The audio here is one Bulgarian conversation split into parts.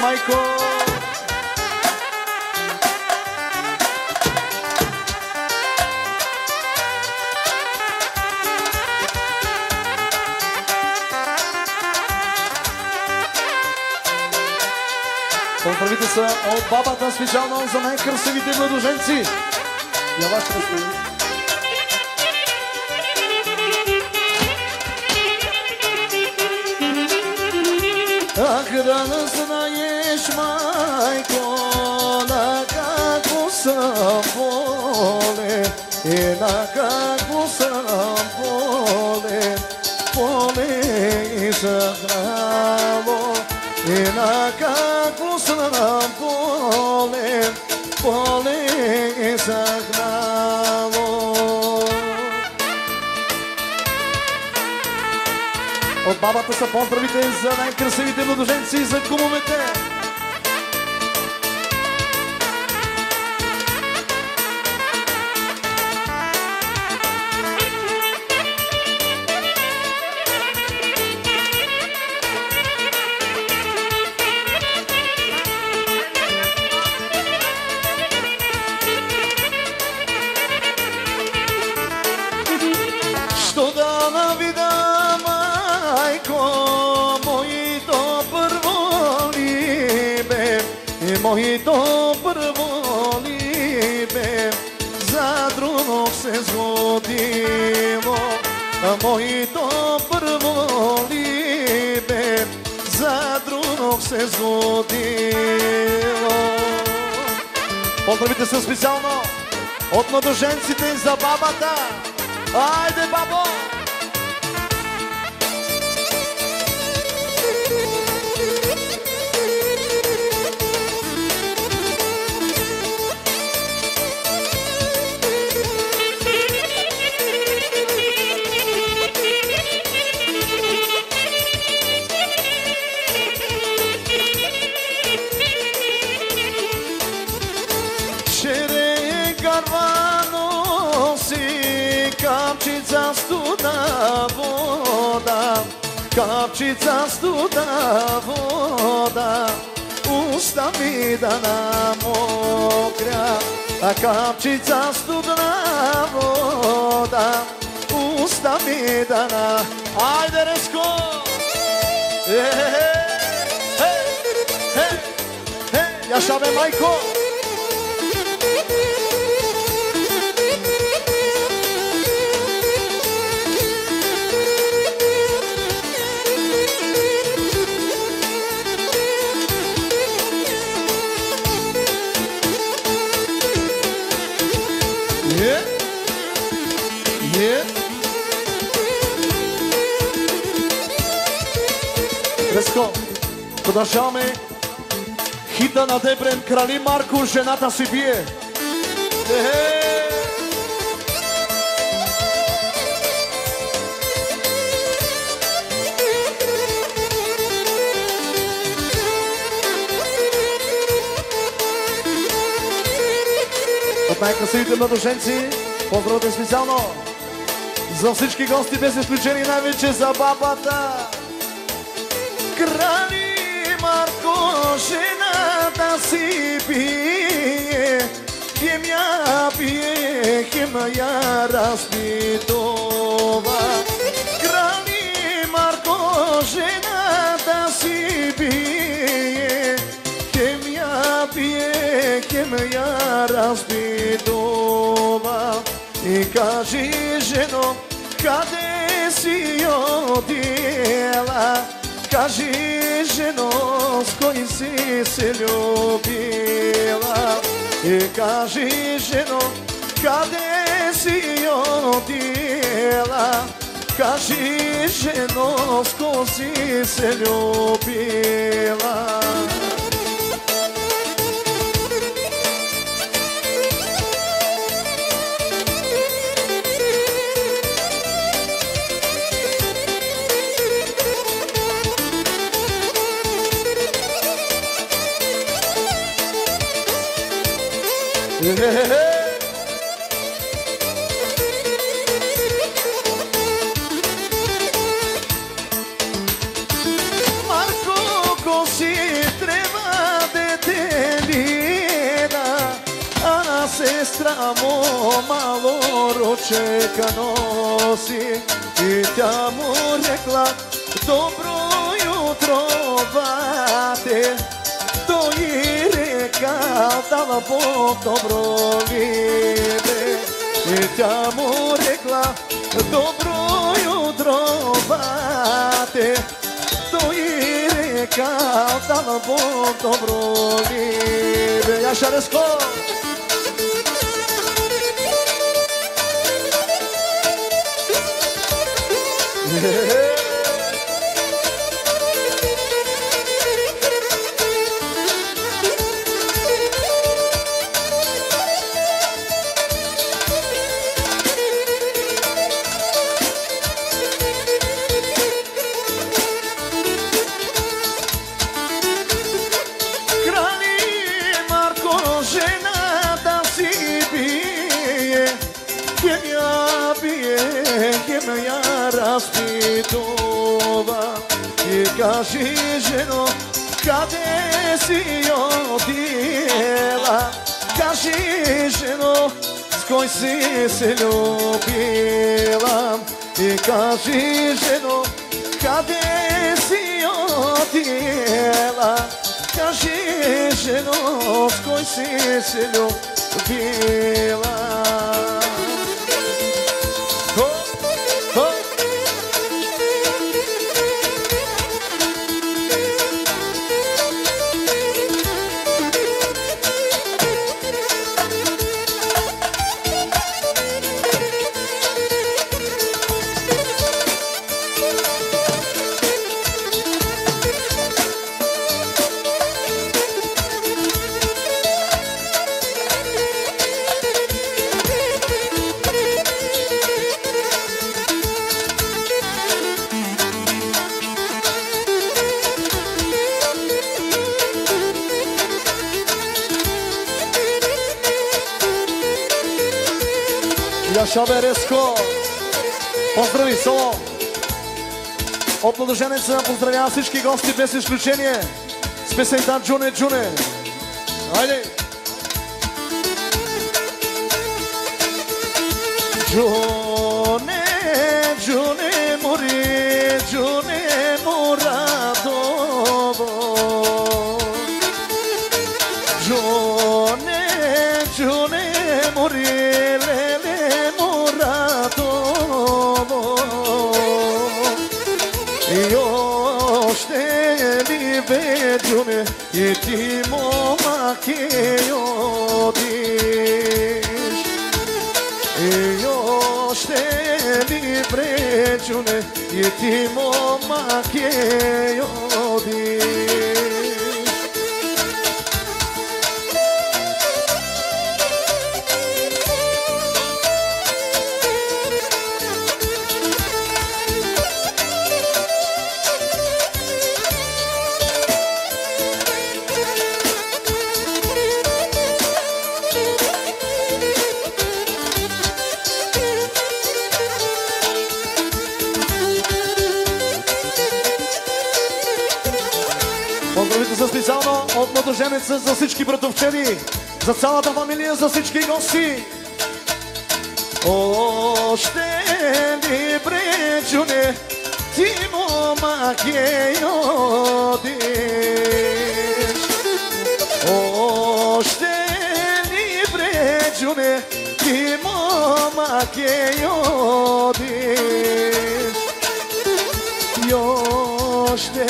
майко! Поздравите са от бабата, специално за най-красивите младоженци. Я вашето разпределение. Ах, да не знаеш, майко, на какво съм болен и на какво съм болен, болен и загнало. И на какво съм болен, болен и загнало. От бабата са поздравите за най-красивите младоженци и за кумовете. Моето първо либе за друг се сгодило. Моето първо либе за друг се сгодило. Поздравите са специално от младоженците за бабата. Айде, бабо! Капчица студа вода, капчица студа вода, уста ми да намокря. Капчица студа вода, уста ми да на... Айде, резко! Я шабе, майко! Продължаваме хита на Дебрен, Крали Марко, жената си бие. От най-красивите младоженци, поздравете специално за всички гости, без изключение, най-вече за бабата. Крали Марко, жената си бие, хем я бие, хем я разпитова. Крали Марко, жената си бие, хем я бие, хем я разпитова. И кажи, жено, къде си отдела? Кажи, жено, с кой си се любила? И кажи, жено, къде си отдела? Кажи, жено, с кой си се любила? Marco, ko si treba сестра му мало ручека носи и тя му рекла добро jutro, bate. Той рекал дала Бог добро либе и тя му рекла добро jutro, bate. Той рекал дала Бог добро либе. Я шареско! Разпитува и кажи, жено, къде си отила? Кажи, жено, с кой си се любила? И кажи, жено, къде си отила? Кажи, жено, с кой си се любила? Яша Береско, поздрави село! От младоженеца поздравява всички гости без изключение с песента Джуне Джуне. Хайде! Джуне, Джуне мори, Джуне мурадово. Джуне, Джуне мори, Джуне, и ти момаке одиш. И още ли бре, Джуне, и ти момаке одиш. Специално от младоженеца за всички братовчеди, за цялата фамилия, за всички гости. Още ли бре, Джуне, ти момаке одиш. Още ли бре, Джуне, ти момаке одиш. Още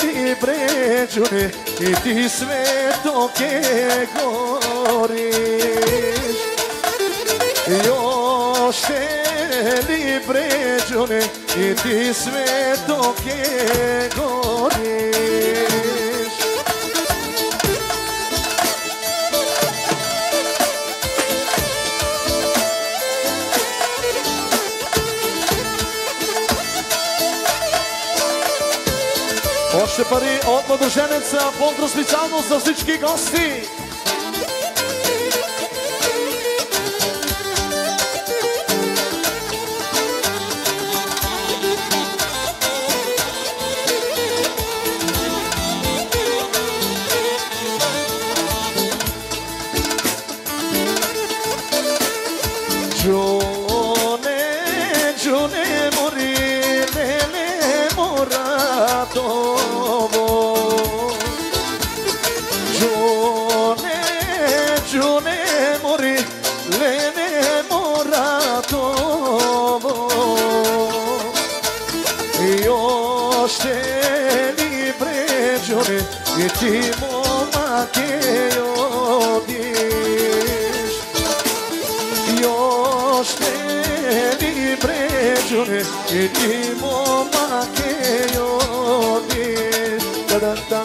ли бре, Джуне, и ти свето ке гориш. И още ли бре, Джуне, и ти свето ке гориш. Още пари от младоженеца, поздрав специално за всички гости. I ti momake odiš. Još tebi pređune, i ti momake odiš. Da da da